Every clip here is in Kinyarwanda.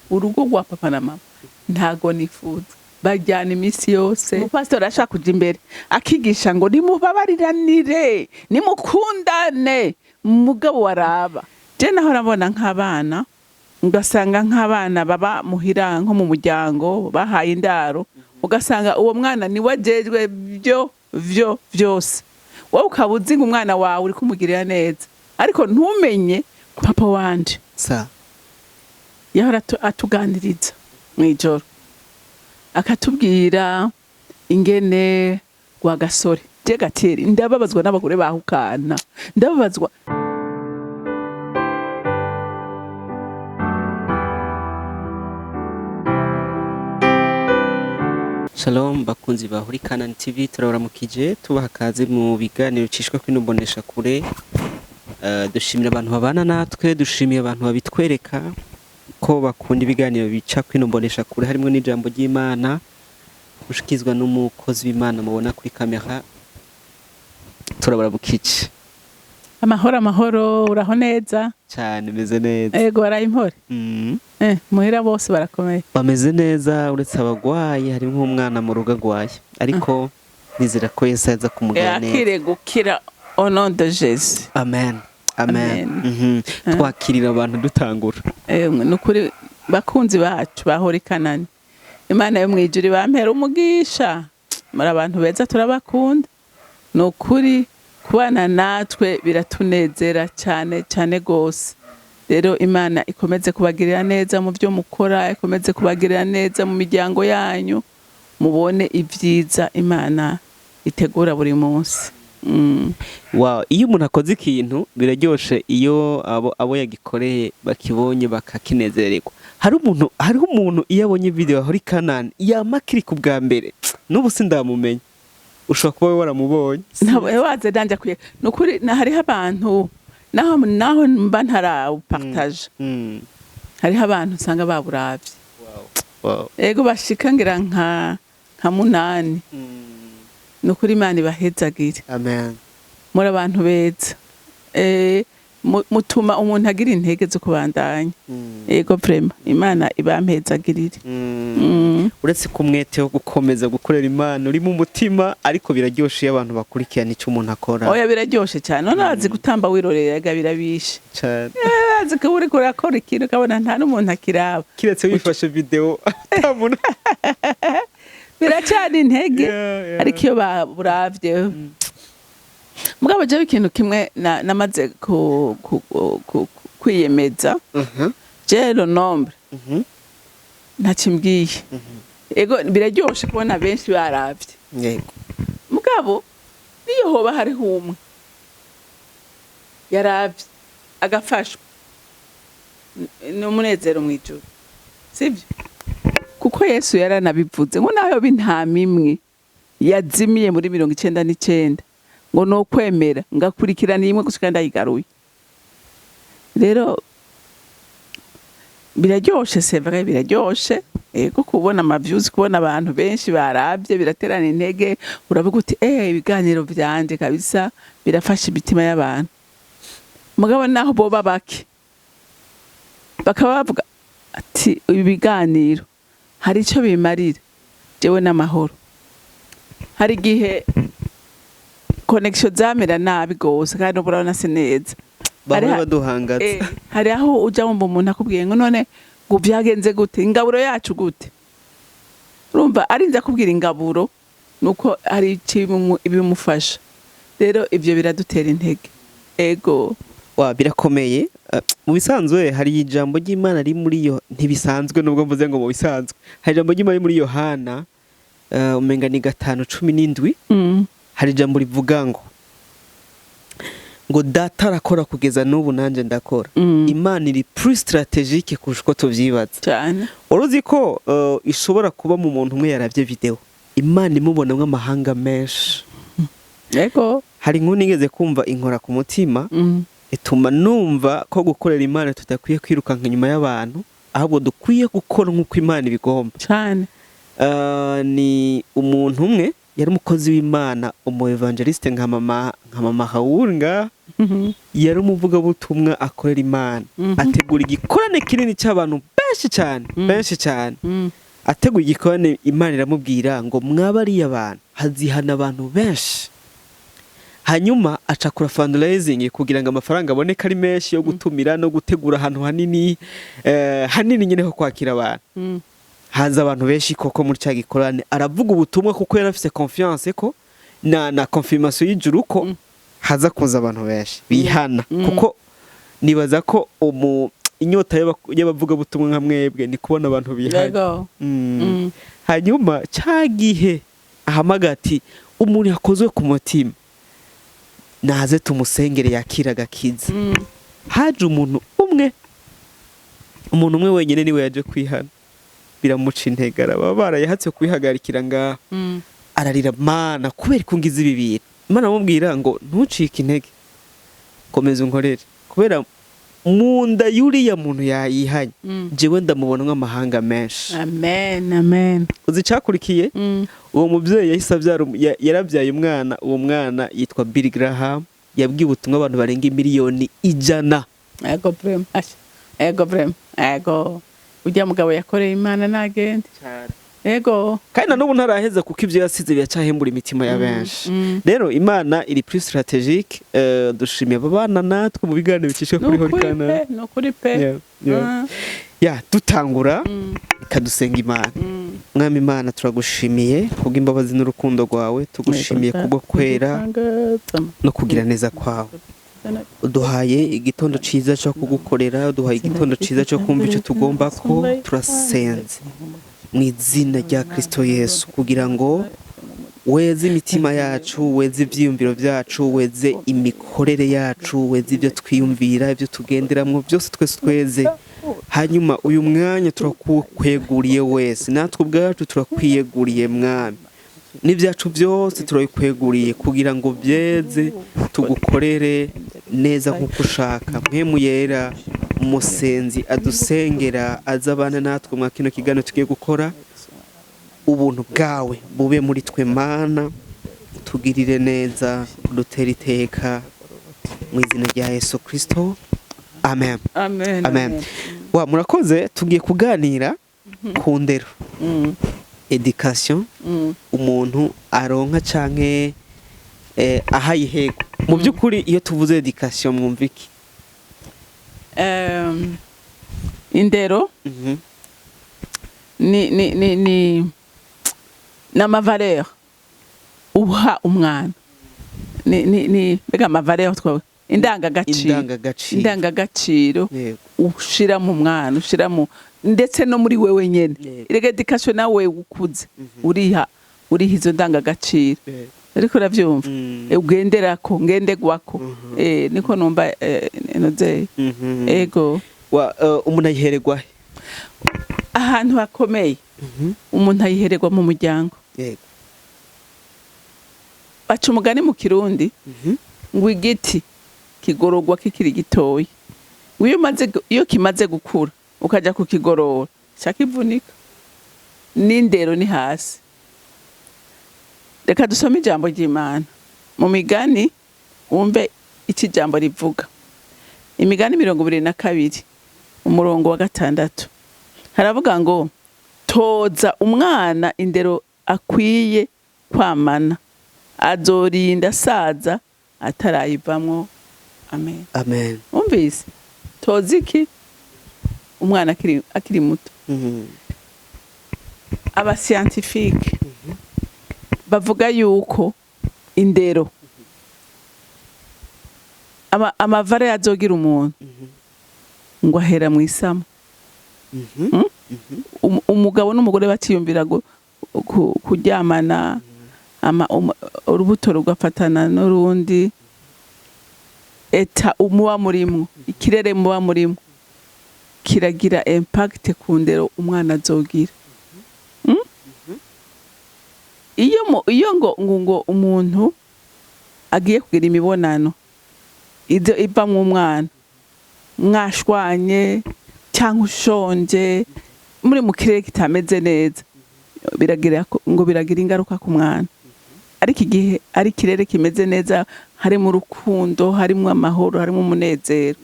urugo rwa papa na mama ntago nifuza bajyana iminsi yose umupasiteri ashaka kuja imbere akigisha ngo nimubabariranire nimukundane mugabo waraba je naho rabona nk'abana ugasanga nk'abana baba muhira nko mu muryango bahaye indaro ugasanga uwo mwana ni wajejwe vyo vyose wowe ukabuzi ngo umwana wawe uri kumugirira neza ariko ntumenye papa wanje yahora atuganiriza mwijoro akatubwira ingene gwa gasore je gateri ndababazwa n'abagore bahukana ndababazwa. Shalom bakunzi ba CANAAN TV turabaramukije tubaha kaze mu biganiro cishwa kw'Imboneshakure. Dushimira abantu babana natwe, dushimiye abantu babitwereka ko bakunda ibiganiro bica kw'Imboneshakure harimo n'ijambo ry'Imana ushikizwa n'umukozi w'Imana mubona kuri kamera. Turabaramukije. Amahoro uraho neza cyane meze neza. Ego barayimpore. Muhira bose barakomeye. Bameze neza uretse abagwaye harimo umwana mu rugo agwaye ariko nizera ko Yesu aza kumugana neza. Yakire gukira au nom de Jésus. Amen. Twakirira abantu dutangura. Nukuri bakunzi bacu bahora CANAAN. Imana yo mwijuri bampera umugisha. Muri abantu beza turabakunda. Nukuri kubana natwe biratunezera cyane gose. Rero Imana ikomeze kubagirira neza mu byo mukora, ikomeze kubagirira neza mu miryango yanyu, mubone ivyiza Imana itegura buri munsi. Wow, iyo umuntu akoze ikintu biraryoshe iyo abo yagikoreye bakibonye bakakinezererwa. Hariho umuntu iyo abonye video hori CANAAN yamakiri ku bwa mbere n'ubu sindamumenya. Ushobora kuba waramubonye. Ntabwo waze danja kuye. Nukuri hariho abantu naho mba ntarawupartage. Hariho abantu usanga baburavye. Wow. Ego bashika ngira nka 8. Nukuri Imana ibahezagire. Amen. Muri abantu beza. Mutuma umuntu agira intege zo kubandanya. Ego vraiment Imana ibampezagirire. Uretse kumwete wo gukomeza gukorera Imana uri mu mutima ariko biraryoshe iyo abantu bakurikirana icyo umuntu akora. Oya biraryoshe cyane. None azi gutamba wirorera birabishe. Cyane. Azi ko uri kurakora ikintu kabona nta n'umuntu akiraba. Kiretse wifashe video atamuna. Biracana intege ariko iyo baburavye mugabo je ikintu kimwe namaze kwiyemeza je le nombre ntacimbwiye ego biraryoshe kubona benshi baravye yego mugabo niyo hoba hari humwe yaravye agafashwa n'umunezero mwijuru sivyo kuko Yesu yaranabivuze ngo nayo bintama imwe yazimiye muri 99 ngo no kwemera ngakurikirana imwe gushika ndayigaruye. Rero biraryoshe sevre biraryoshe ego kubona amaviews kubona abantu benshi baravye biraterana intege uravuga uti ibiganiro vyanje kabisa birafasha imitima y'abantu mugabo naho boba bake bakaba bavuga ati ibi biganiro hari icyo bimarira jewe n'amahoro. Hari gihe connection zamera nabi gose kandi urabona se neza bari baduhangatse. Hari aho uja mu umuntu akubwiye ngo none ngo byagenze gute ingaburo yacu gute urumva arinze akubwira ingaburo nuko ari ibimufasha. Rero ivyo biradutera intege ego birakomeye. Mu bisanzwe hari ijambo ry'Imana ari muri yo ntibisanzwe nubwo mvuze ngo mu bisanzwe hari ijambo ry'Imana muri Yohana umenga ni 5:17. Hari ijambo rivuga ngo data arakora kugeza n'ubu nanje ndakora. Imana iri plus strategique kuko tuvyibaza cyane. Uruzi ko ishobora kuba mu muntu umwe yaravye video Imana imubona nk'amahanga menshi. Yego hari nk'ubu nigeze kumva inkora ku mutima ituma numva ko gukorera Imana tudakwiye kwirukanka inyuma y'abantu ahubwo dukwiye gukora nk'uko Imana ibigomba cyane. Ni umuntu umwe yari umukozi w'Imana umu evangeliste nka mama Hawunga yari umuvuga butumwa akorera Imana ategura igikorane kinini cy'abantu benshi cyane ateguye igikoni Imana iramubwira ngo mwabariye abantu hazihana abantu benshi. Hanyuma acakura fundraising kugira ngo amafaranga aboneke ari menshi yo gutumira no gutegura ahantu hanini nyine ho kwakira abantu. Haza abantu benshi koko muri cya gikorane aravuga ubutumwa kuko yari afite confiance ko na confirmation y'ijuru ko haza kuza abantu benshi bihana kuko nibaza ko inyota y'abavuga butumwa nka mwebwe ni kubona abantu bihana. Hanyuma cyagihe ahamagati umuntu yakozwe ku mutima naze tumusengere yakira gakiza. Haje umuntu umwe wenyine niwe yaje kwihana biramuca intege araba barayahatse kwihagarikira ngaho ararira Mana kubera kungiza ibi bintu. Imana amubwira ngo ntucike intege komeza unkorere kubera munda yuriya muntu yayihanye jewe ndamubona nk'amahanga menshi. Amen. Uzi cyakurikiye uwo mubyeyi yahise yarabyaye umwana. Uwo mwana yitwa Billy Graham yabwiye ubutumwa abantu barenga miliyoni 100. Ego ujya mugabo yakoreye Imana nagende cyane. Ego kandi n'ubu ntaraheza kuko ibyo yasize biracyahembura imitima ya benshi. Rero Imana iri plus strategique. Dushimiye babana natwe mu biganiro bicishwe kuri Horikana. No kuri pe. Dutangura ikadusenga Imana. Mwami Imana turagushimiye kubw'imbabazi n'urukundo rwawe, tugushimiye kubwo kwera no kugira neza kwawe. Uduhaye igitondo ciza cyo kugukorera, uduhaye igitondo ciza cyo kumva icyo tugomba ko turasenze mu izina rya Kristo Yesu kugira ngo weze imitima yacu, weze ivyiyumviro byacu, weze imikorere yacu, weze ibyo twiyumvira, ibyo tugenderamwo byose tweze. Hanyuma uyu mwanya turakweguriye wese, natwe ubwacu turakwiyeguriye Mwami, n'ibyacu byose turabikweguriye kugira ngo byeze tugukorere neza nk'uko ushaka. Mpemu yera umusenzi adusengera azabana natwe mwa kino kiganiro tugiye gukora. Ubuntu bwawe bube muri twe Mana, tugirire neza, kudutera iteka mu izina rya Yesu Kristo. Amen. Murakoze. Tugiye kuganira ku ndero, education umuntu aronka canke ahayihego. Mu by'ukuri iyo tuvuze education mwumva iki? Indero ni n'amavaleur uha umwana, ni bega amavaleur twawe indangagaciro ushira mu mwana, ushira mu ndetse no muri wewe nyene. Irege education nawe ukuze uriha izo ndangagaciro. Ariko uravyumva ugenderako ngendegwako niko numva noze. Ego umuntu ayihererwa ahantu hakomeye. Umuntu ayihererwa mu muryango. Baca umugani mu Kirundi ngo igiti kigororwa kikiri gitoyi. Iyo kimaze gukura ukaja kukigorora cakivunika. N'indero ni hasi. Reka dusome ijambo ry'Imana mu Migani wumve iki jambo rivuga. Imigani 22 umurongo wa 6 haravuga ngo toza umwana indero akwiye kwamana, azorinda saza atarayivamwo. Amen. Umvise toza iki umwana akiri muto. Aba scientifique bavuga yuko indero amavare azogira umuntu ngo ahera mu isama. Umugabo n'umugore batiyumvira kuryamana, urubuto rugafatana n'urundi, eta umuba murimwo, ikirere muba murimwo kiragira impact ku ndero umwana azogira. Iyo ngo umuntu agiye kugira imibonano ibyo iva mu mwana, mwashwanye cyangwa ushonje muri mu kirere kitameze neza, biragira ingaruka ku mwana. Ariko igihe ari kirere kimeze neza, harimo urukundo, harimo amahoro, harimo umunezero,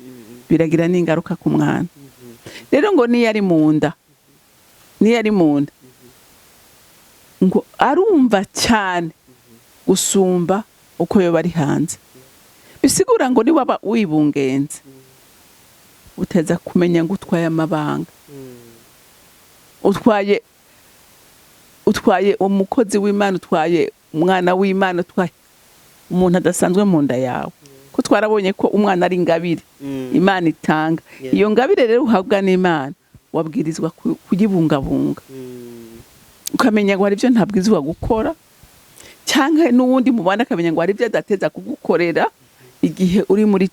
biragira n'ingaruka ku mwana. rero ngo niyo ari munda ngo arumva cyane gusumba uko yoba ari hanze. Bisigura ngo niwaba wibungenze uteza kumenya ngo utwaye amabanga, utwaye umukozi w'Imana, utwaye umwana w'Imana, utwaye umuntu adasanzwe mu nda yawe, ko twarabonye ko umwana ari ingabire Imana itanga. Iyo ngabire rero uhabwa n'Imana wabwirizwa kuyibungabunga, ukamenya ngo hari ibyo ntabwirizwa gukora, canke n'uwundi mubana akamenya ngo hari ibyo adateza kugukorera igihe uri muri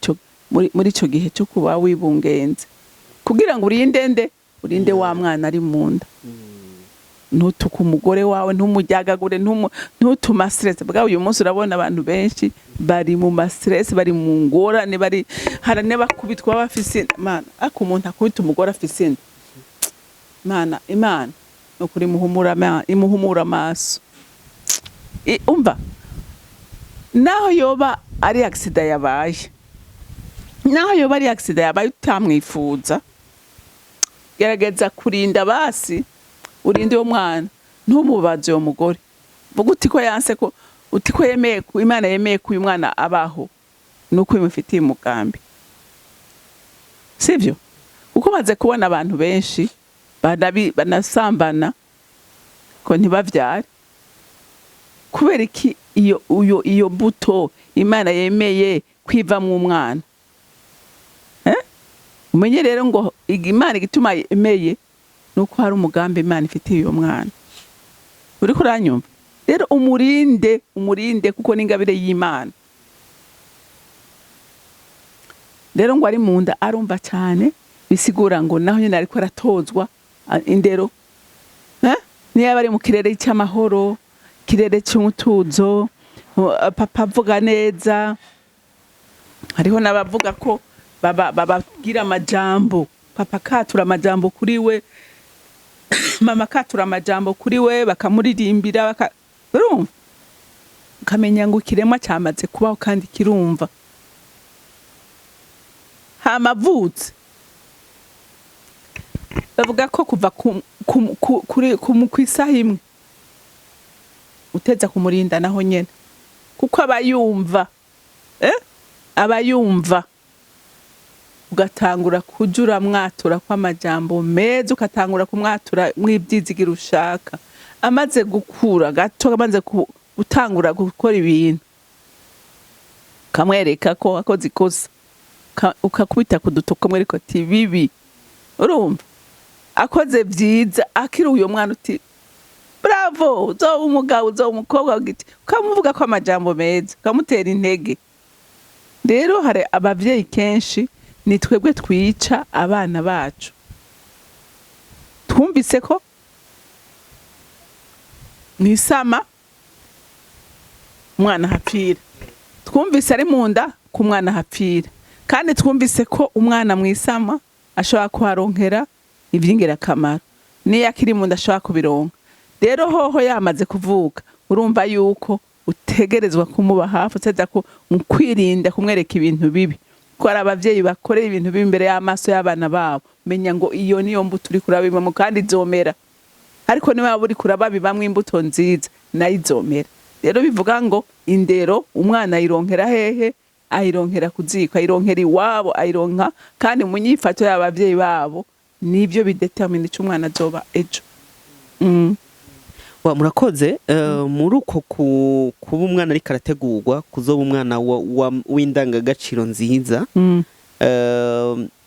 ico gihe cyo kuba wibungenze, kugira ngo urinde wa mwana ari mu nda. Ntutuke umugore wawe, ntumujyagagure, ntutuma stress. Bwa uyu munsi urabona abantu benshi bari mu stress, bari mu ngorane, bari harane bakubitwa bafise Imana. Ako umuntu akubita umugore afise inda, Imana nokuri imuhumura amaso. Umva, naho yoba ari accident yabaye, utamwifuza, gerageza kurinda basi, urinde uwo mwana, ntumubaze uwo mugore. Vuga uti ko yanse ko yemeye, Imana yemeye ko uyu mwana abaho, nuko imufitiye umugambi, sivyo? Kuko maze kubona abantu benshi banasambana ko ntibavyare, kubera iki? Iyo buto Imana yemeye kwiva mu mwana. Umenye rero ngo Imana igituma yemeye nuko hari umugambi Imana ifitiye uyo mwana. Uri kuranyumva? Rero umurinde kuko n'ingabire y'Imana. Rero ngo ari mu nda arumva cyane, bisigura ngo naho nyine ariko aratozwa indero, niyo bari mu kirere cy'amahoro, kirere cy'umutuzo, papa avuga neza. Hariho n'abavuga ko bababwira amajambo, papa katura amajambo kuri we, mama katura amajambo kuri we, bakamuririmbira, urumva, ukamenya ngo ikiremwa cyamaze kubaho kandi kirumva. Hamavutse bavuga ko kuva ku isaha imwe uteza kumurinda naho nyene, kuko abayumva ugatangura kujura mwatura kw'amajambo meza, ugatangura kumwatura mw'ibyizigiro ushaka. Amaze gukura gato, amaze gutangura gukora ibintu, kamwereka ko akoze ikosa, ukakubita kudutuka mwereka ati bibi, urumva? Akoze byiza, akiri uyo mwana uti bravo, uzoba umugabo, uzoba umukobwa, ukamuvuga ko amajambo meza, ukamutera intege. Rero hari abavyeyi kenshi ni twebwe twica abana bacu. Twumvise ko mwisama umwana hapfira, twumvise ari mu nda ku mwana hapfira, kandi twumvise ko umwana mwisama ashobora kuharonkera ivy'ingirakamaro, niyo akiri mu nda ashobora kubironka. Rero hoho yamaze kuvuka, urumva yuko utegerezwa kumuba hafi, uteza ko mukwirinda kumwereka ibintu bibi, ko ari abavyeyi bakorera ibintu bibi imbere y'amaso y'abana babo. Menya ngo iyo niyo mbuto uri kurabibamo kandi izomera, ariko niba uri kurababibamwe imbuto nziza nayo izomera. Rero bivuga ngo indero umwana ayironkera hehe? Ayironkera kuziko, ayironkera iwabo, ayironka kandi mu nyifato y'abavyeyi babo, nibyo bidetermine icyo umwana azoba ejo. Murakoze. Muri uko kuba umwana ariko arategurwa kuzoba umwana w'indangagaciro nziza,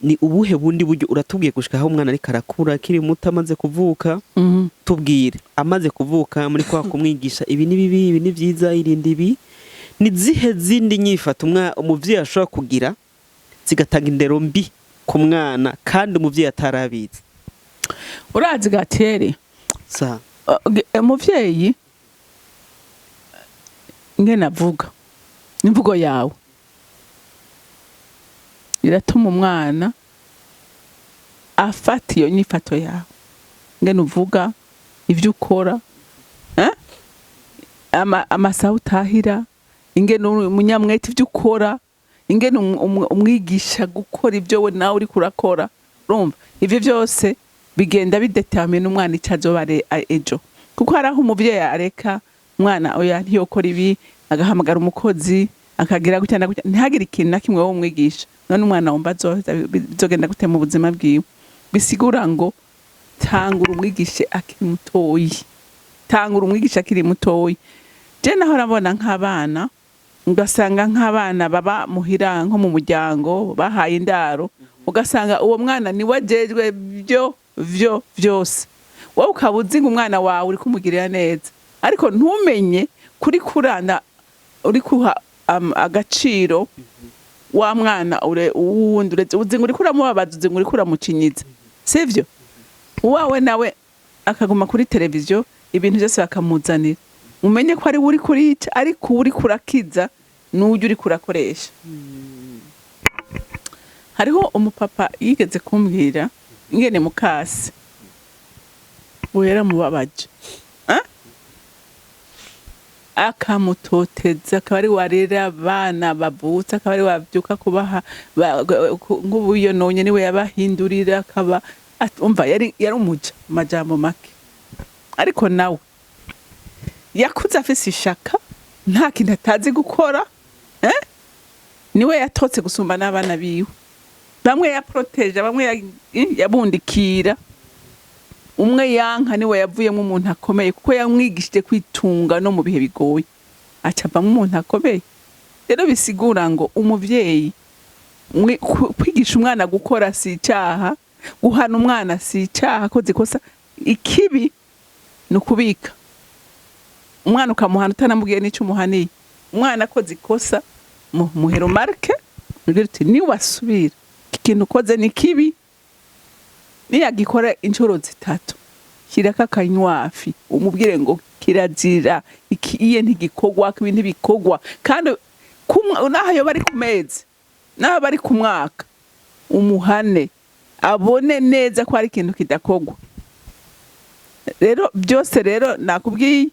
ni ubuhe bundi buryo uratubwiye gushika aho umwana ariko arakura, akiri muto, amaze kuvuka? Tubwire, amaze kuvuka muri kwa kumwigisha ibi ni bibi, ibi ni byiza, irinde ibi, ni zihe zindi nyifato umuvyeyi ashobora kugira zigatanga indero mbi ku mwana kandi umuvyeyi atarabizi? Urazi gatere umuvyeyi ngene avuga, imvugo yawe iratuma umwana afata iyo nyifato yawe, ngene uvuga, ivyo ukora, amasaha utahira, ingene umunyamwete ivyo ukora, ingene umwigisha gukora ivyo we nawe uri kurakora, urumva ivyo byose bigenda bidetermine umwana icyo azoba ejo, kuko hari aho umuvyeyi areka umwana oya ntiyokora ibi, agahamagara umukozi akagira gutya na gutya, ntihagire ikintu na kimwe wo mwigisha, none umwana wumva bizogenda gute mu buzima bwiwe. Bisigura ngo tangura umwigishe akiri mutoyi, tangura umwigisha akiri mutoyi. Je naho rabona nk'abana ugasanga nk'abana baba muhira nko mu muryango bahaye indaro, ugasanga uwo mwana ni wajejwe vyo vyose, wowe ukabuzi ngo umwana wawe uri kumugirira neza, ariko ntumenye kuri kurana uri kuha agaciro wa mwana uwundi uretse uzi ngo uri kuramubabaza, uzi ngo uri kuramucinyiza, sivyo? Uwawe nawe akaguma kuri televiziyo ibintu byose bakamuzanira, umenye ko ari uri kurica, ariko uri kurakiza n'ujya uri kurakoresha. Hariho umupapa yigeze kumbwira ingene mukase wera mubabaje, akamutoteza, akaba ari warera abana bavutse, akaba ari wabyuka kubaha nk'ubuyononye niwe yabahindurira, akaba umva yari umuja amajambo make, ariko nawe yakuze afise ishaka, nta kintu atazi gukora, niwe yatotse gusumba n'abana biwe, bamwe yaproteje, bamwe yabundikira, umwe yanka niwe yavuyemo umuntu akomeye, kuko yamwigishije kwitunga no mu bihe bigoye, acavamo umuntu akomeye. Rero bisigura ngo umuvyeyi kwigisha umwana gukora si icaha, guhana umwana si icaha, ko zikosa ikibi no kubika umwana ukamuhana utanamubwiye n'icyo umuhaniye. Umwana ko zikosa muhero marke ngira uti ni wasubira ikintu ukoze ni kibi, niyagikora inshuro zitatu kiraka kanywafi umubwire ngo kirazira ikiye ntigikogwa, ibintu bikogwa, kandi naho bari ku mezi naho bari ku mwaka umuhane abone neza ko ari ikintu kidakogwa. Rero byose rero nakubwiye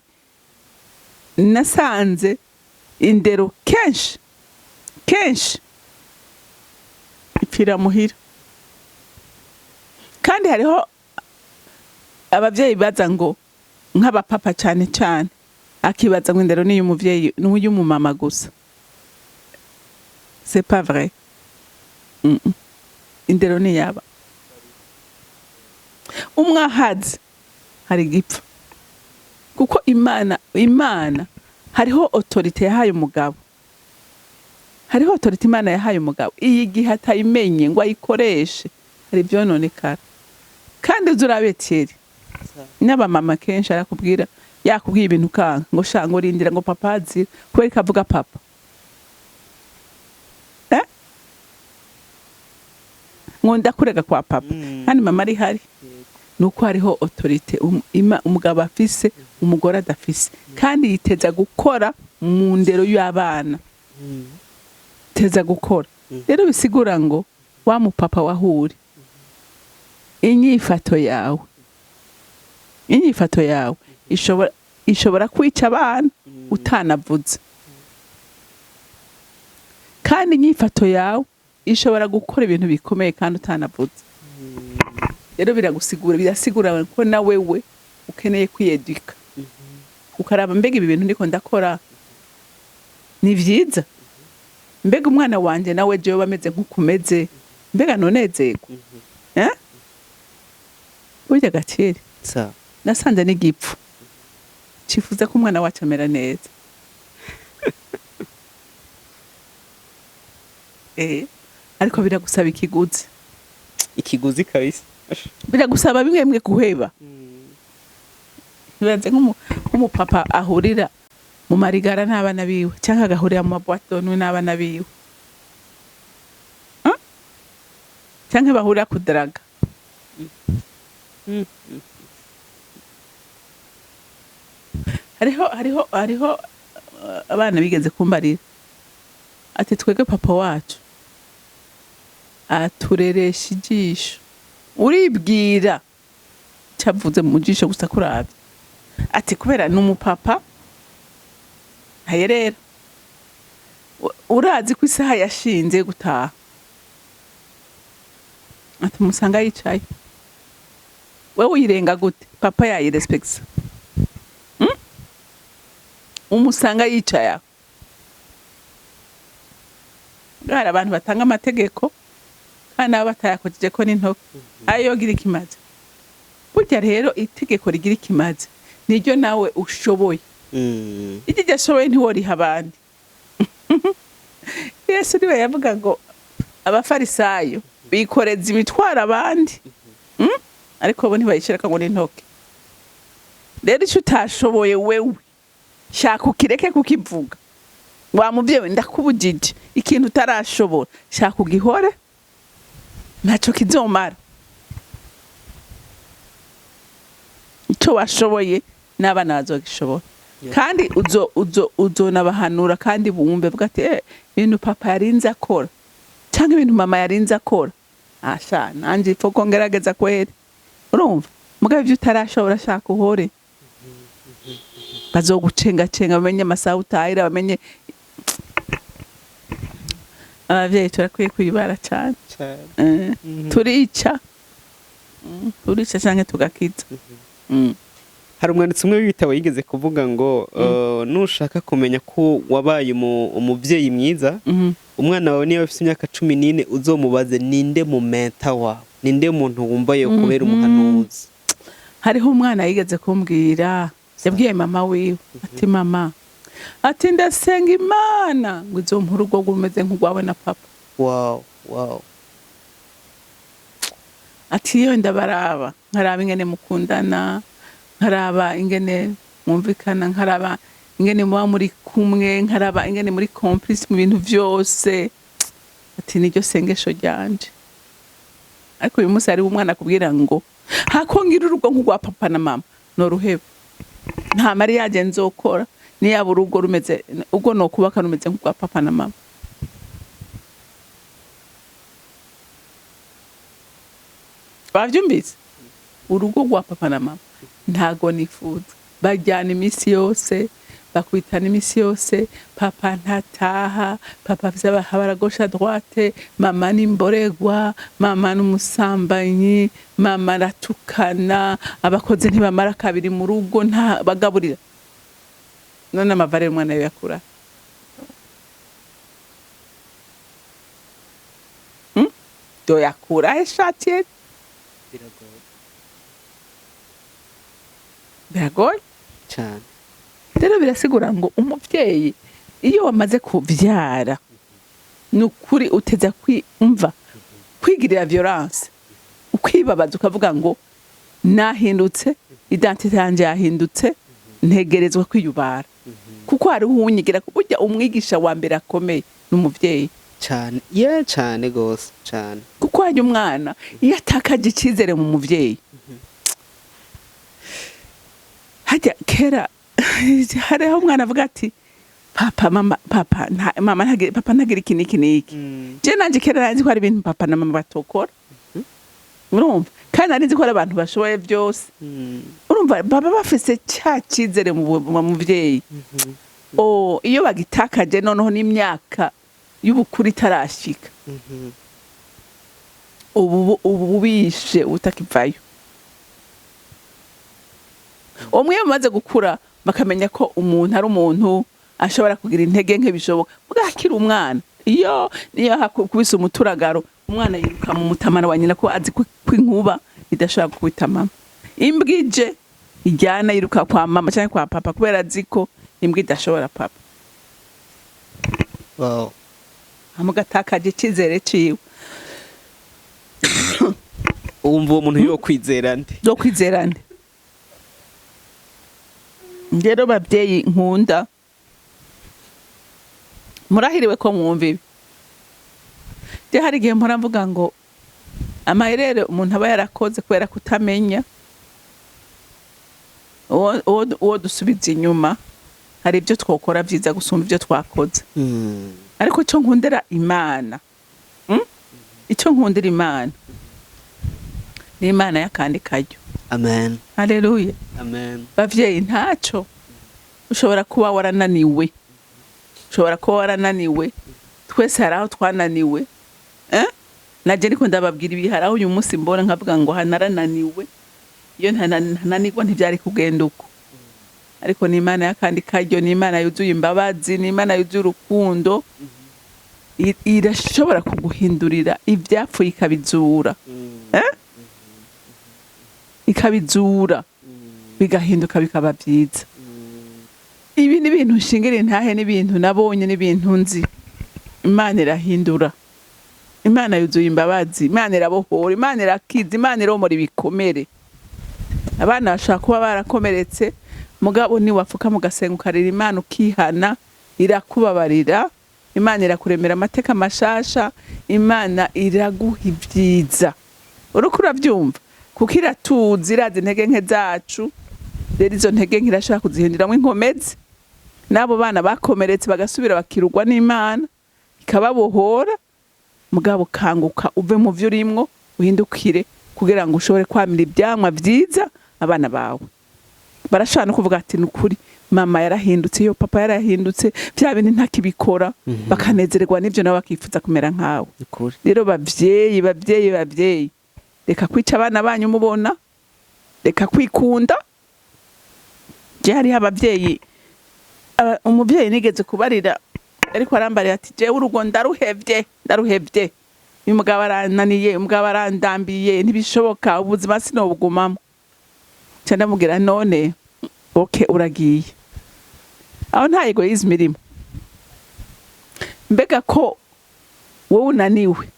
nasanze indero kenshi ipfira muhira, kandi hariho abavyeyi baza ngo nk'abapapa cyane cyane akibaza ngo indero niyo umuvyeyi n'uyu mumama gusa. C'est pas vrai. Indero ni yaba umwahazi hari gipfa, kuko Imana hariho autorite yahaye umugabo, hariho autorite Imana yahaye umugabo, iyi gihe atayimenye ngo ayikoreshe hari byononekara. Kandi uzurabeteri n'abamama kenshi arakubwira yakubwiye ibintu kanka ngo shango rindira ngo papa azira, kubera kavuga papa ngo ndakurega kwa papa, kandi mama ari hari, nuko hariho autorite umugabo afise umugore adafise, kandi yiteza gukora mu ndero y'abana, teza gukora. Rero bisigura ngo wa mupapa wahuri inyifato yawe ishobora kwica abana utanavuze, kandi inyifato yawe ishobora gukora ibintu bikomeye kandi utanavuze. Rero birasigura ko na wewe ukeneye kwiyedika, ukaraba mbega ibi bintu ndiko ndakora ni vyiza, mbega umwana wanje nawe jewe bameze nk'ukumeze, mbega nonezego burya gakiri nasanze n'igipfu cifuza ko umwana wacu amera neza. Ariko biragusaba ikiguzi kabisa, biragusaba bimwe guheba. Bibaze nk'umupapa ahurira mu marigara n'abana biwe, cyangwa agahurira mu mabwato n'abana biwe, cyangwa bahurira kudaraga. Hariho abana bigeze kumbarira ati twege papa wacu atureresha ijisho, uribwira cyavuze mu jisho gusa kurabye, ati kubera n'umupapa hayerera, urazi ko isaha yashinze gutaha, ati musanga yicaye wewe uyirenga gute papa yayirespeksa umusanga yicaye hari abantu batanga amategeko kandi abo batayakojeje ko n'intoki ayo gira ikimaze burya rero itegeko rigira ikimaze niryo nawe ushoboye iki gashoboye ntiworiha abandi Yesu niwe yavuga ngo abafarisayo bikoreza imitwaro abandi ariko bo ntibayishiraka ngo n'intoki rero icyo utashoboye wewe shaka ukireke kukivuga wa muvyo ndakubujije ikintu utarashobora shaka ugihore ntaco kizomara icyo washoboye n'abana bazogishobora kandi uzonabahanura kandi bumve bwa ati ibintu papa yarinze akora cyangwa ibintu mama yarinze akora asha nanje foko ngerageza kwere urumva mugabe ibyo utarashobora shaka uhore bazogucenga bamenye amasaha utahira bamenye abavyeyi turakwiye kwibara cyane turica canke tugakiza hari umwanditsi umwe w'ibitabo yigeze kuvuga ngo nushaka kumenya ko wabaye umuvyeyi mwiza umwana wawe niyo afite imyaka 14 uzomubaze ninde mu menta wawe ninde muntu wumva yo kubera umuhanuzi hariho umwana yigeze kumbwira yabwiye mama wiwe ati mama ati ndasenga Imana ngo izompa urugo rumeze nk'urwawe na papa wow ati yo ndabaraba nkaraba ingene mukundana nkaraba ingene mwumvikana nkaraba ingene muba muri kumwe nkaraba ingene muri complice mu bintu vyose ati niryo sengesho ryanje ariko uyu munsi hari umwana kubwira ngo hakongira urugo nk'urwa papa na mama no ruhebe nta mariage nzokora niyaba urugo rumeze ubwo no kubaka rumeze nk'urwa papa na mama bavyumvise urugo rwa papa na mama ntago nifuza bajyana imisi yose bakwitana imisi yose papa ntataha papa vy'abahabara gauche à droite mama n'imboregwa mama n'umusambanyi mama ratukana abakoze ntibamara kabiri mu rugo nta bagaburira none amavare umwana yakura do yakura ishati biragoye cyane rero birasigura ngo umuvyeyi iyo wamaze kuvyara nukuri uteza kwimva kwigirira violence ukwibabaza ukavuga ngo nahindutse identité yanje yahindutse ntegerezwa kwiyubara kuko hari uwunyigira burya umwigisha wa mbere akomeye n'umuvyeyi cyane cyane gose cyane kuko hari umwana iyo atakaje icizere mu muvyeyi hajya kera hariho umwana avuga ati papa ntagira iki je nanje kera nzi ko hari ibintu papa na mama batokora urumva kandi nari nzi ko abantu bashoboye byose urumva baba bafise cya cyizere mu muvyeyi iyo bagitakaje noneho n'imyaka y'ubukuru itarashika ubu bishe utakivayo umwe yamaze gukura bakamenya ko umuntu ari umuntu ashobora kugira intege nke bishoboka bwakira umwana niyo hakubise umuturagaro umwana yiruka mu mutamana wa nyina ko azi ko inkuba idashobora gukubita mama imbwije ijyana yiruka kwa mama cyangwa kwa papa kubera azi ko imbwa idashobora papa amugatakaje icizere ciwe wumva uwo muntu yo kwizera nde rero babyeyi nkunda murahiriwe ko mwumva ibi je hari igihe mpora mvuga ngo amaherere umuntu aba yarakoze kubera kutamenya uwo dusubiza inyuma hari ibyo twokora byiza gusumba ibyo twakoze ariko icyo nkundira Imana ni Imana y'akandi karyo. Amen. Haleluya. Amen. Bavyeyi ntaco ushobora kuba warananiwe. Twese hari aho twananiwe. naje niko ndababwira ibiharaho uyu munsi mbona nkavuga ngo hanarananiwe iyo ntananirwa ntivyari kugenda uko ariko ni Imana yakandi karyo, ni Imana yuzuye imbabazi, ni Imana yuzuye urukundo, irashobora kuguhindurira ivyapfuye ikabizura ikabizura bigahinduka bikaba vyiza. Ibi ni ibintu nshingiriye ntahe, n'ibintu nabonye, n'ibintu nzi. Imana irahindura, Imana yuzuye imbabazi, Imana irabohora, Imana irakiza, Imana iromora ibikomere. Abana bashaka kuba barakomeretse, mugabo ni wafuka mugasenga ukarira Imana ukihana, irakubabarira, Imana irakuremera amateka mashasha, Imana iraguha ibyiza. Uriko uravyumva kuko iratuzi, irazi intege nke zacu, rero izo ntege nke irashaka kuzihinduramwo inkomezi. N'abo bana bakomeretse bagasubira bakirugwa n'Imana ikababohora, mugabo kanguka uve mu vyo urimwo uhindukire kugira ngo ushobore kwamira ivyamwa vyiza abana bawe. Barashaka no kuvuga ati nukuri mama yarahindutse, yo papa yarahindutse, vya bintu ntakibikora, bakanezererwa n'ivyo nabo bakifuza kumera nkawe. Rero bavyeyi reka kwica abana banyu mubona, reka kwikunda. Je hariho abavyeyi, umuvyeyi nigeze kubarira ariko arambarira ati jewe urugo ndaruhevye, uyu mugabo arananiye, umugabo arandambiye, ntibishoboka, ubuzima sinobugumamo. Ca ndamubwira none okay uragiye aho nta egoisme irimo. Mbega ko wowe unaniwe,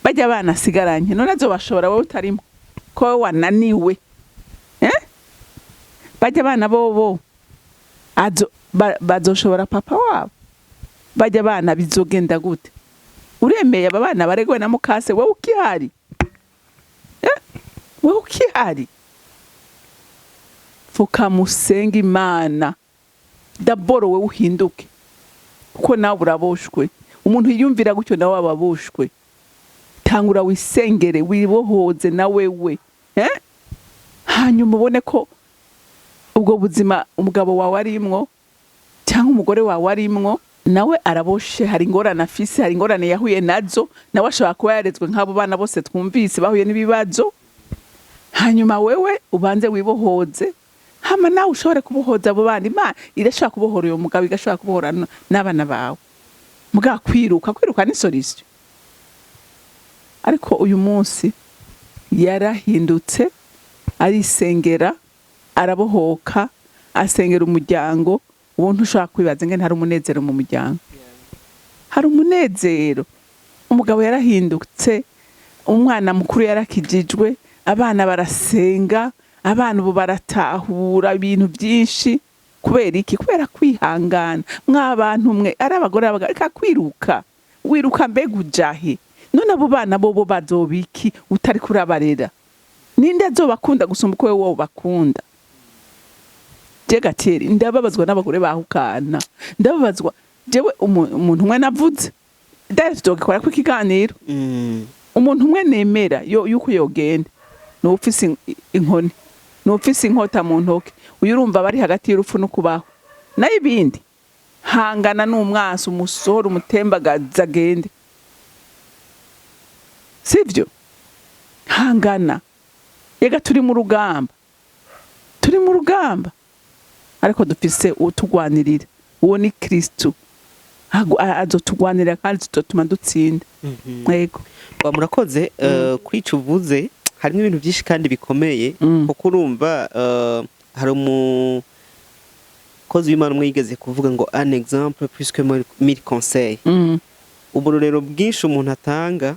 bajya abana asigaranye none azobashobora wowe utarimo ko wowe wananiwe? Bajya abana bobo bazoshobora papa wabo? Bajya abana bizogenda gute? Uremeye aba bana baregwe na mukase, wowe ukihari? Wowe ukihari? Fuka musenga Imana daboro, wewe uhinduke kuko nawe uraboshwe. Umuntu yiyumvira gutyo nawe ababoshwe. Tangura wisengere, wibohoze na wewe, hanyuma ubone ko ubwo buzima umugabo wawe arimwo cyangwa umugore wawe arimwo nawe araboshe. Hari ingorane afise, hari ingorane yahuye nazo, nawe ashobora kuba yarezwe nk'abo bana bose twumvise bahuye n'ibibazo. Hanyuma wewe ubanze wibohoze, hama nawe ushobore kubohoza abo bana. Imana irashaka kubohora uyo mugabo, igashaka kubohora n'abana bawe. Muga kwiruka ni solution. Ariko uyu munsi yarahindutse, arisengera, arabohoka, asengera umuryango. Ubuntu ushaka kwibaza ngene hari umunezero mu muryango. Hari umunezero. Umugabo yarahindutse, umwana mukuru yarakijijwe, abana barasenga, abana ubu baratahura ibintu byinshi. Kubera iki? Kubera kwihangana. Mw'abantu mwe ari abagore reka kwiruka, wiruka mbega ujahe? None abo bana bobo bazobiki utari kurabarera? Ninde azobakunda gusumba uko wowe bakunda? Je gateri ndababazwa n'abagore bahukana, ndababazwa jewe umuntu umwe navuze ndazogikora ko ikiganiro. Umuntu umwe nemera yuko yogenda no ufise inkoni, no ufise inkota mu ntoke, uyu urumva bari hagati y'urupfu no kubaho. Nayo ibindi hangana n'umwasi, umusohora, umutembagaza agende, sivyo? Hangana. Yega turi mu rugamba, ariko dufise utugwanirira. Uwo ni Kristo, azotugwanirira kandi tutotuma dutsinda. Yego murakoze. Kuri ico uvuze harimo ibintu byinshi kandi bikomeye, kuko urumva hari umukozi w'Imana umwe yigeze kuvuga ngo un exemple plus que 1000 conseils. Uburorero bwinshi umuntu atanga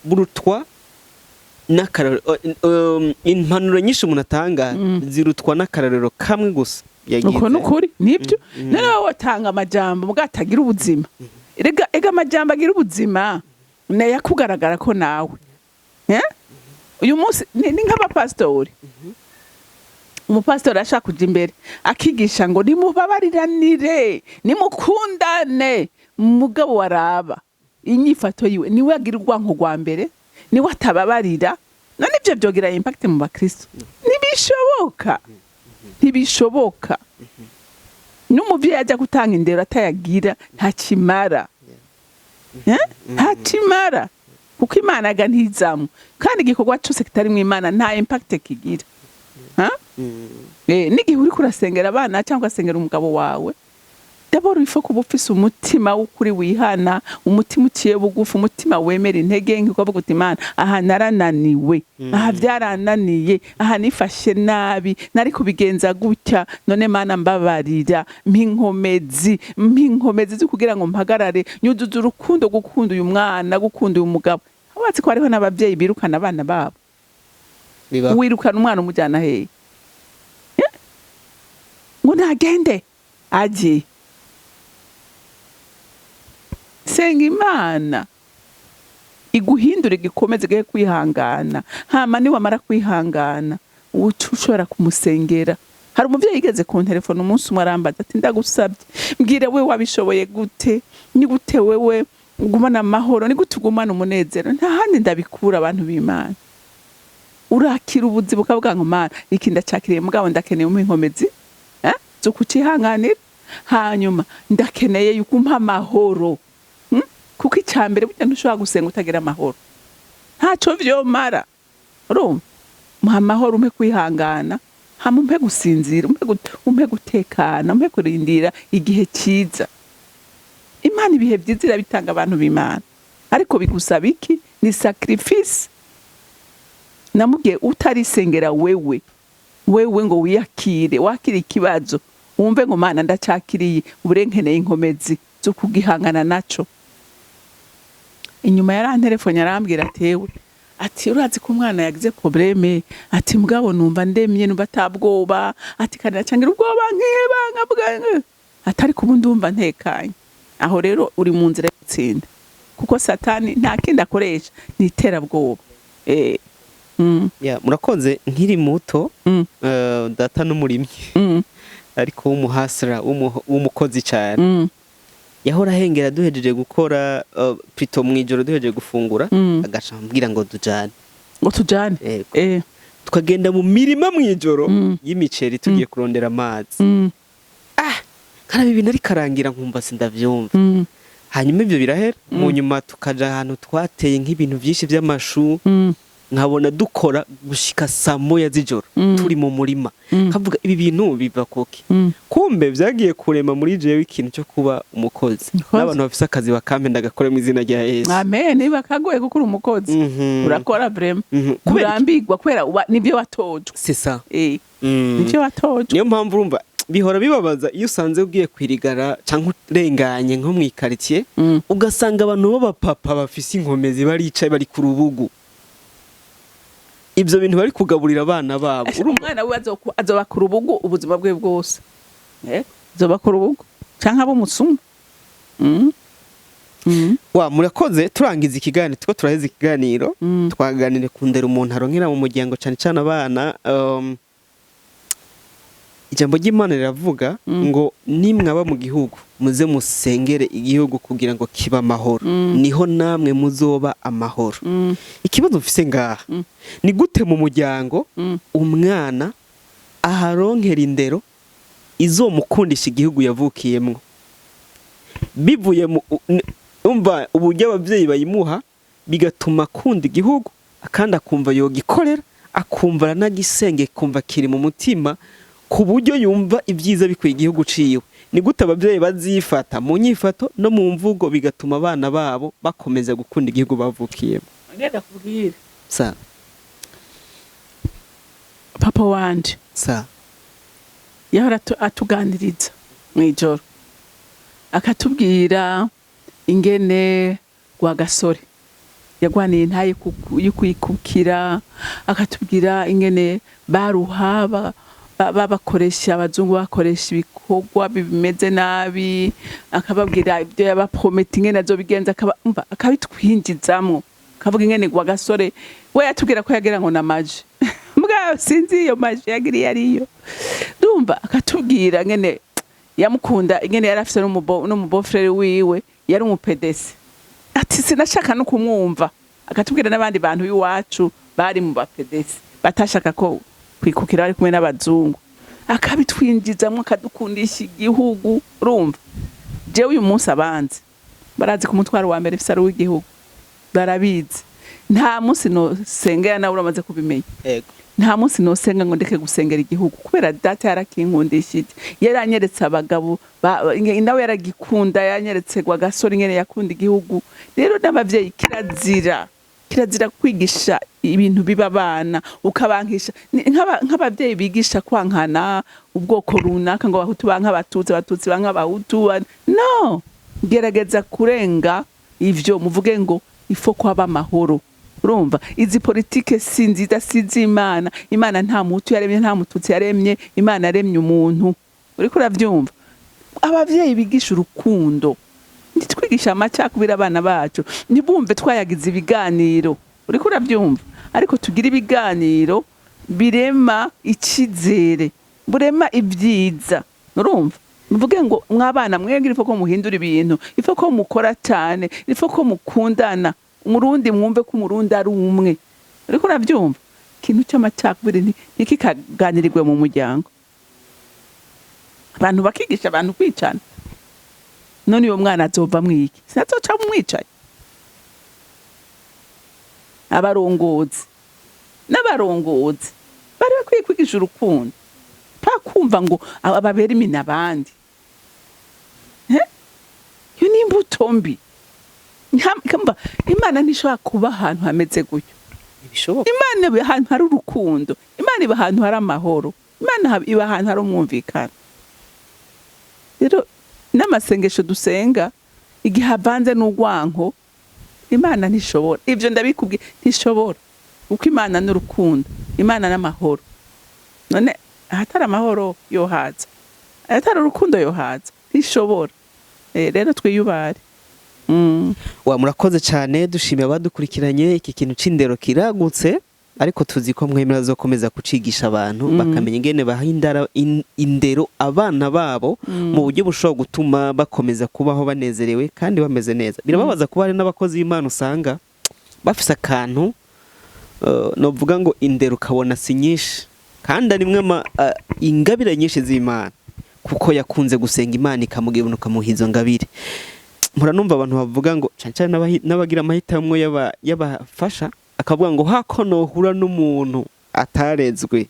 burutwa n'akararo. Impanuro nyinshi umuntu atanga zirutwa n'akararo kamwe gusa yagize. Uko nukuri nibyo. None wowe watanga amajambo mugatagira ubuzima. Ega amajambo agira ubuzima ne yakugaragara ko nawe uyu munsi ni nk'abapastori. Umupastori ashaka kuja imbere akigisha ngo nimubabariranire, nimukundane, mugabo waraba inyifato yiwe niwe agira urwanko rwa mbere, niwe atababarira. None ivyo byogira impact mu bakristo? Ntibishoboka. N'umuvyeyi ajya gutanga indero atayagira nta kimara. ntakimara kuko Imana ga ntizamwo kandi igikorwa cyose kitari mu Imana nta impact kigira n'igihe uri kurasengera abana cyangwa asengera umugabo wawe d'abord il faut kuba ufise umutima w'ukuri wihana, umutima uciye bugufi, umutima wemera intege nke, ukavuga uti Imana aha narananiwe, aha byarananiye, aha nifashe nabi, nari kubigenza gutya, none Mana mbabarira, mpinkomezi zo kugira ngo mpagarare, nyuzuza urukundo, gukunda uyu mwana, gukunda uyu mugabo. Abatsi ko hariho n'abavyeyi birukana abana babo, wirukana umwana umujyana hehe ngo ntagende aje. Senga Imana iguhindure, gikomeze gehe kwihangana, hama ni wamara kwihangana ushobora kumusengera. Hari umuvyeyi yigeze ku telefone umunsi umwe arambaza ati ndagusabye mbwira we wabishoboye gute, ni gute wewe ugumana amahoro, ni gute ugumana umunezero, nta handi ndabikura abantu b'Imana. Urakira ubuzi bukavuga ngo Mana iki ndacakiriye mugabo ndakeneye umwinkomezi zo kucihanganira, hanyuma ndakeneye yuko umpa amahoro, kuko icyambere burya ntushobora gusenga utagira amahoro, ntaco vyomara. Urumva, muha amahoro, umpe kwihangana, hama umpe gusinzira, umpe gutekana, umpe kurindira igihe cyiza. Imana ibihe byiza irabitanga abantu b'Imana, ariko bigusaba iki? Ni sacrifice. Namubwiye utarisengera wewe ngo wiyakire, wakire ikibazo, wumve ngo Mana ndacakiriye, uburenkeneye inkomezi zo kugihangana naco. Inyuma yarantelefone arambwira atewe ati urazi ko umwana yagize probleme, ati mugabo numva ndemye, numva atabwoba, ati kandi nacangira ubwoba nk'ibanga, atari kubu ndumva ntekanye. Aho rero uri mu nzira y'itsinda, kuko Satani nta kindi akoresha, ni iterabwoba. Murakoze. Nkiri muto data n'umurimyi ariko w'umuhasira w'umukozi cyane, yahora hengera duhejeje gukora plutôt mwijoro duhejeje gufungura, agaca ambwira ngo tujane tukagenda mu mirima mwijoro y'imiceri tugiye kurondera amazi. Karabi ibintu ari karangira nkumva sindavyumva. Hanyuma ibyo birahera, mu nyuma tukaja ahantu twateye nk'ibintu byinshi by'amashu, nkabona dukora gushika saa moya z'ijoro turi mu murima, kavuga ibi bintu biva koki. Kumbe vyagiye kurema muri jewe ikintu cyo kuba umukozi, n'abantu bafise akazi bakampe ndagakora mu izina rya Yesu. Amen. Niba kagoye kuko uri umukozi urakora vraiment, kurambirwa kwera nibyo watojwe. C'est ça. Nibyo watojwe. Niyo mpamvu urumva bihora bibabaza iyo usanze ugiye kwirigara cyangwa urenganye nko mu ikaritiye, ugasanga abantu b'abapapa bafise inkomezi baricaye bari ku rubugu. Ibyo bintu bari kugaburira abana babo, umwana we azoba ku rubugu ubuzima bwe bwose, azoba ku rubugu cyangwa abo musuma. Murakoze. Turangiza ikiganiro, tuko turaheza ikiganiro, twaganire kundera umuntu aronkera mu muryango cyane cyane abana. Ijambo ry'Imana riravuga ngo nimwaba mu gihugu muze musengere igihugu kugira ngo kiba amahoro, niho namwe muzoba amahoro. Ikibazo mfise ngaha, ni gute mu muryango umwana aharonkera indero izomukundisha igihugu yavukiyemwo, bivuye umva uburyo abavyeyi bayimuha bigatuma akunda igihugu kandi akumva yogikorera, akumva aranagisenge, kumva kiri mu mutima, ku buryo yumva ibyiza bikwiye igihugu ciwe. Ni gute abavyeyi bazifata mu nyifato no mu mvugo bigatuma abana babo bakomeza gukunda igihugu bavukiyemo? Ngenda kubwira papa wanje yahora atuganiriza mwijoro, akatubwira ingene Rwagasore yagwaniye ntaye yukwikukira, akatubwira ingene baruhaba babakoresha, abazungu bakoresha ibikorwa bimeze nabi, akababwira ibyo yabaprometi ingene azobigenza, akabitwinjizamwo, akavuga ingene Rwagasore we yatubwira ko yagira ngo namaje mbwa sinzi iyo maje yagiriye ariyo, ndumva akatubwira ingene yamukunda, ingene yarafise n'umubofrere wiwe yari umupedesi, ati sinashaka no kumwumva. Akatubwira n'abandi bantu b'iwacu bari mu bapedesi batashaka ko kwikukira ari kumwe n'abazungu, akabitwinjizamwo, akadukundisha igihugu. Urumva, jewe uyu munsi abanzi barazi ku mutwaro wa mbere fisari w'igihugu barabizi. Nta munsi no sengera nawe uramaze kubimenya. Yego. Nta munsi no senga ngo ndeke gusengera igihugu kubera data yarakinkundishije. Yaranyeretse abagabo nawe yaragikunda, yanyeretse gwa gasore nyene yakunda igihugu. Rero n'abavyeyi kirazira kwigisha ibintu biba abana ukabankisha nk'abavyeyi bigisha kwankana ubwoko runaka ngo abahutu banka abatutsi, abatutsi banka abahutu. No, gerageza kurenga ivyo, muvuge ngo ifo kwaba amahoro. Urumva izi politike si nziza, si Imana. Imana nta mutu yaremye, nta mututsi yaremye, Imana yaremye umuntu. Uriko uravyumva? Abavyeyi bigisha urukundo, ntitwigisha amacakubira abana bacu, ntibumve twayagize ibiganiro. Uriko uravyumva? Ariko tugira ibiganiro birema icizere, burema ibyiza. Urumva? Mvuge ngo mwabana mwegire ifo ko muhindura ibintu, ifo ko mukora cyane, ifo ko mukundana. Umurundi mwumve ko umurundi ari umwe. Uriko uravyumva? Ikintu cy'amacakubiri ntikikaganirirwe mu muryango. Abantu bakigisha abantu kwicana. None uyo mwana azova mwiki? Sinazoca mumwicaye. Abarongozi n'abarongozi bari bakwiye kwigisha urukundo, pakumva ngo ababera imina abandi. Yo ni imbuto mbi. Imana ntishobora kuba ahantu hameze gutyo. Ibishoboka. Imana iba ahantu hari urukundo, Imana iba ahantu hari amahoro, Imana iba ahantu hari umwumvikano. Rero n'amasengesho dusenga igihe avanze n'urwanko, Imana ntishobora. Ivyo ndabikubwiye, ntishobora. Uko Imana n'urukundo, Imana n'amahoro. None ahatari amahoro yohaza, ahatari urukundo yohaza, ntishobora. Rero twiyubare. Wa murakoze cyane, dushimiye abadukurikiranye. Iki kintu c'indero kiragutse, ariko tuzi ko mwemera zokomeza kucigisha abantu bakamenya ingene bahindara indero abana babo mu buryo bushobora gutuma bakomeza kubaho banezerewe kandi bameze neza. Birababaza kuba hari n'abakozi b'Imana usanga bafise akantu novuga ngo indero kabona si nyinshi, kandi ari mwe ingabire nyinshi z'Imana, kuko yakunze gusenga Imana ikamugibona kamuha izo ngabire. Muranumva abantu bavuga ngo cyane n'abagira amahitamo y'abafasha, akavuga ngo hako nohura n'umuntu atarezwe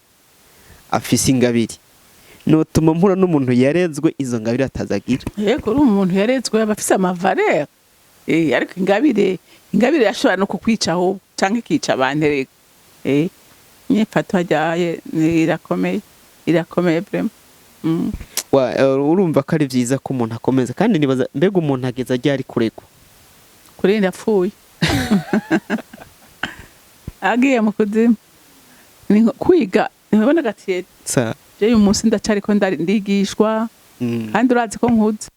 afise ingabire, notuma mpura n'umuntu yarezwe izo ngabire atazagira. Yego, uri umuntu yarezwe abafise amavaleur. Ariko ingabire yashobora no kukwica aho canke kica abantu rego. Nyifato hajaye irakomeye vraiment. Urumva ko ari vyiza ko umuntu akomeza, kandi nibaza mbega umuntu ageza ryari kuregwa? Kuri ndapfuye. Agiye mu kuzimu. Kwiga nibona gatiye. Sa. Je uyu munsi ndacariko ndigishwa. Kandi urazi ko nkuze.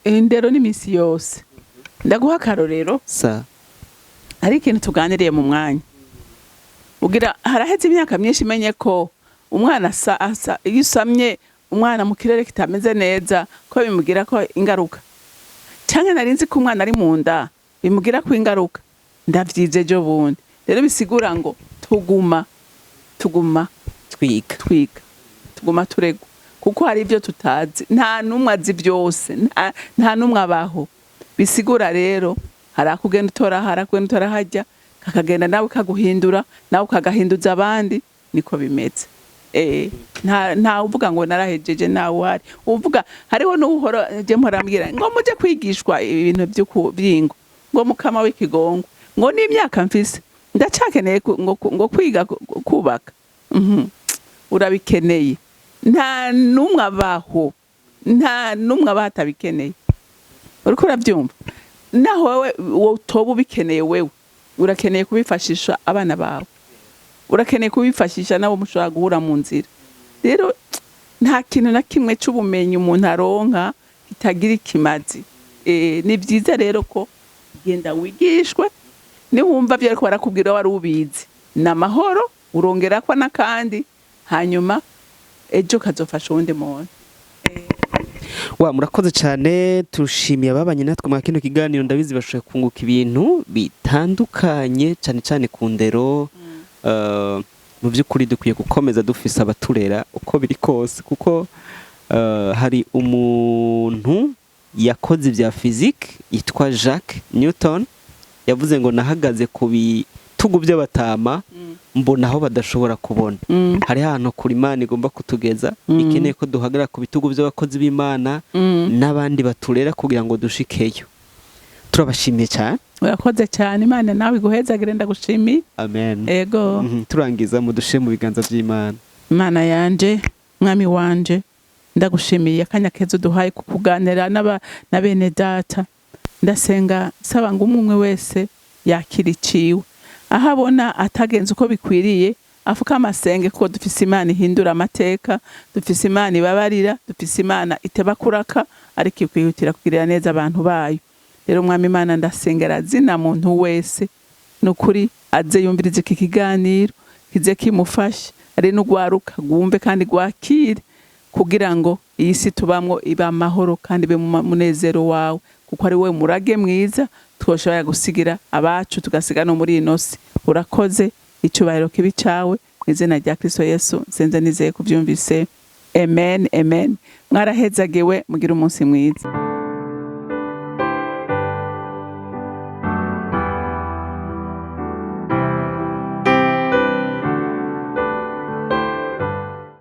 Indero ni misi yose. Ndaguha akarorero. Sa. Ari ikintu tuganiriye mu mwanya. Ugira haraheze imyaka myinshi menye ko umwana iyo usamye umwana mu kirere kitameze neza ko bimugira ko ingaruka. Canke narinzi ko umwana ari mu nda bimugira ko ingaruka. Ndavyize jo bundi. Rero bisigura ngo tuguma twiga. Tuguma turegwa. Kuko hari ivyo tutazi. Nta numwe azi byose. Nta numwe abaho. Bisigura rero harakugenda utora hajya, kakagenda nawe kaguhindura, nawe ukagahinduza abandi, niko bimeze. Nta uvuga ngo narahejeje nawe uhari. Uvuga hariho n'uhora je mporambwira ngo muje kwigishwa ibintu by'ingo, ngo mukama w'ikigongo, ngo n'imyaka mfise ndacakeneye ngo kwiga kubaka. Urabikeneye. Nta numwe abaho, nta numwe abatabikeneye. Uriko uravyumva? Naho wewe utoba ubikeneye, wewe urakeneye kubifashisha abana bawe, urakeneye kubifashisha nabo mushobora guhura mu nzira. Rero nta kintu na kimwe c'ubumenyi umuntu aronka kitagira ikimazi. Ni vyiza rero ko genda wigishwe, niwumva byo ariko barakubwira wari ubizi, n'amahoro urongera kwa nakandi, hanyuma ejo kazofasha uwundi muntu. Murakoze cyane, tushimiye ababanye natwe mu kino kiganiro. Ndabizi bashoboye kunguka ibintu bitandukanye cyane cyane ku ndero. Mu by'ukuri dukwiye gukomeza dufise abaturera uko biri kose, kuko hari umuntu yakoze ivya physique yitwa Jacques Newton yavuze ngo nahagaze ku bitugu by'abatama mbona aho badashobora kubona. Hari hano kuri Imana igomba kutugeza ikeneye ko duhagarara ku bitugu by'abakozi b'Imana n'abandi baturera kugira ngo dushikeyo. Turabashimiye cyane. Urakoze cyane, Imana nawe iguhezagire, ndagushimiye. Amen. Ego. Turangiza mu dushe mu biganza by'Imana. Imana yanje, mwami wanje, ndagushimiye akanya keza duhaye kukuganira na bene data. Ndasenga saba ngo umwe wese yakira iciwe, ahabona atagenze uko bikwiriye afuka amasenge, kuko dufise Imana ihindura amateka, dufise Imana ibabarira, dufise Imana iteba kuraka, ariko ikwihutira kugirira neza abantu bayo. Rero mwami Imana ndasengera zina muntu wese nukuri aze yumvirize iki kiganiro kize kimufashe, ari n'Urwaruka gwumve kandi gwakire, kugira ngo iyi si tubamwo iba amahoro kandi ibe mu munezero wawe, kuko ari we murage mwiza twoshobora gusigira abacu tugasiga no muri ino si. Urakoze, icyubahiro kibi cawe mu izina rya Kristo Yesu nsenze nizeye kuvyumvise. Amen, amen. Mwarahezagiwe, mugira umunsi mwiza.